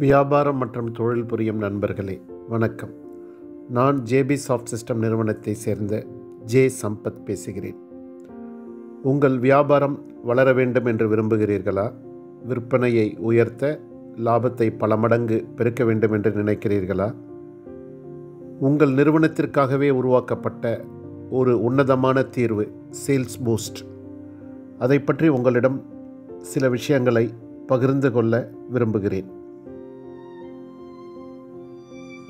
வியாபாரம் மற்றும் தொழில் புரியும் நண்பர்களே வணக்கம். நான் ஜேபி சாஃப்ட் சிஸ்டம் நிறுவனத்தை சேர்ந்த ஜே சம்பத் பேசுகிறேன். உங்கள் வியாபாரம் வளர வேண்டும் என்று விரும்புகிறீர்களா? விற்பனையை உயர்த்த, லாபத்தை பல மடங்கு பெருக்க வேண்டும் என்று நினைக்கிறீர்களா? உங்கள் நிறுவனத்திற்காகவே உருவாக்கப்பட்ட ஒரு உன்னதமான தீர்வு சேல்ஸ் பூஸ்ட். அதை பற்றி உங்களிடம் சில விஷயங்களை பகிர்ந்து கொள்ள விரும்புகிறேன்.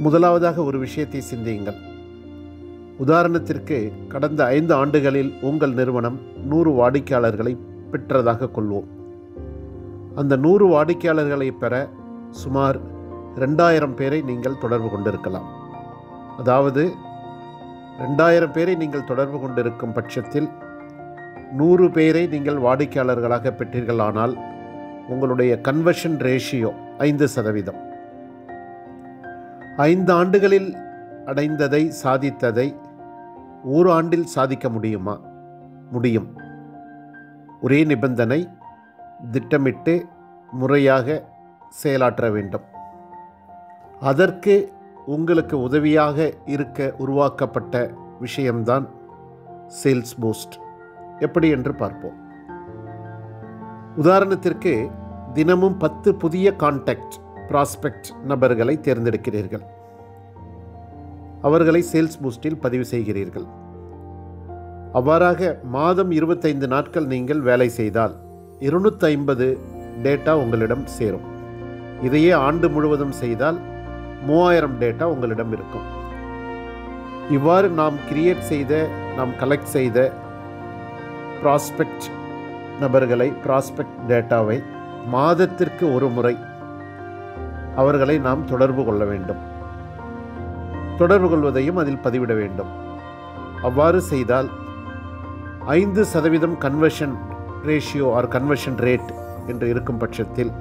முதலாவதாக ஒரு விஷயத்தை சிந்தியுங்கள். உதாரணத்திற்கு, கடந்த 5 ஆண்டுகளில் உங்கள் நிறுவனம் 100 வாடிக்கையாளர்களை பெற்றதாக கொள்வோம். அந்த 100 வாடிக்கையாளர்களை பெற சுமார் 2000 பேரை நீங்கள் தொடர்பு கொண்டிருக்கலாம். அதாவது 2000 பேரை நீங்கள் தொடர்பு கொண்டிருக்கும் பட்சத்தில் 100 பேரை நீங்கள் வாடிக்கையாளர்களாக பெற்றீர்களானால் உங்களுடைய கன்வர்ஷன் ரேஷியோ 5%. 5 ஆண்டுகளில் அடைந்ததை, சாதித்ததை 1 ஆண்டில் சாதிக்க முடியுமா? முடியும். ஒரே நிபந்தனை, திட்டமிட்டு முறையாக செயலாற்ற வேண்டும். அதற்கு உங்களுக்கு உதவியாக இருக்க உருவாக்கப்பட்ட விஷயம்தான் சேல்ஸ் பூஸ்ட். எப்படி என்று பார்ப்போம். உதாரணத்திற்கு, தினமும் 10 புதிய கான்டாக்ட் ப்ராஸ்பெக்ட் நபர்களை தேர்ந்தெடுக்கிறீர்கள். அவர்களை சேல்ஸ் பூஸ்டில் பதிவு செய்கிறீர்கள். அவ்வாறாக மாதம் 25 நாட்கள் நீங்கள் வேலை செய்தால் 250 டேட்டா உங்களிடம் சேரும். இதையே ஆண்டு முழுவதும் செய்தால் 3000 டேட்டா உங்களிடம் இருக்கும். இவ்வாறு நாம் கலெக்ட் செய்த ப்ராஸ்பெக்ட் நபர்களை, ப்ராஸ்பெக்ட் டேட்டாவை மாதத்திற்கு ஒரு முறை அவர்களை நாம் தொடர்பு கொள்ள வேண்டும். தொடர்பு கொள்வதையும் அதில் பதிவிட வேண்டும். அவ்வாறு செய்தால் 5% conversion ratio or conversion rate என்று இருக்கும் பட்சத்தில்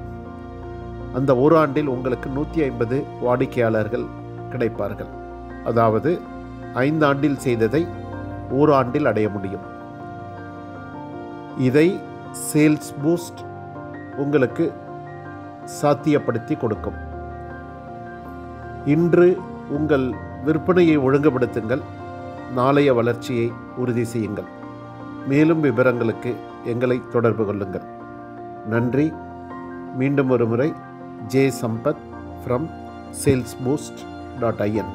அந்த ஒரு ஆண்டில் உங்களுக்கு 150 வாடிக்கையாளர்கள் கிடைப்பார்கள். அதாவது 5 ஆண்டில் செய்ததை 1 ஆண்டில் அடைய முடியும். இதை சேல்ஸ் பூஸ்ட் உங்களுக்கு சாத்தியப்படுத்தி கொடுக்கும். இன்று உங்கள் விற்பனையை ஒழுங்குபடுத்துங்கள். நாளைய வளர்ச்சியை உறுதி செய்யுங்கள். மேலும் விவரங்களுக்கு எங்களை தொடர்பு கொள்ளுங்கள். நன்றி. மீண்டும் ஒரு முறை ஜே சம்பத் from salesboost.in.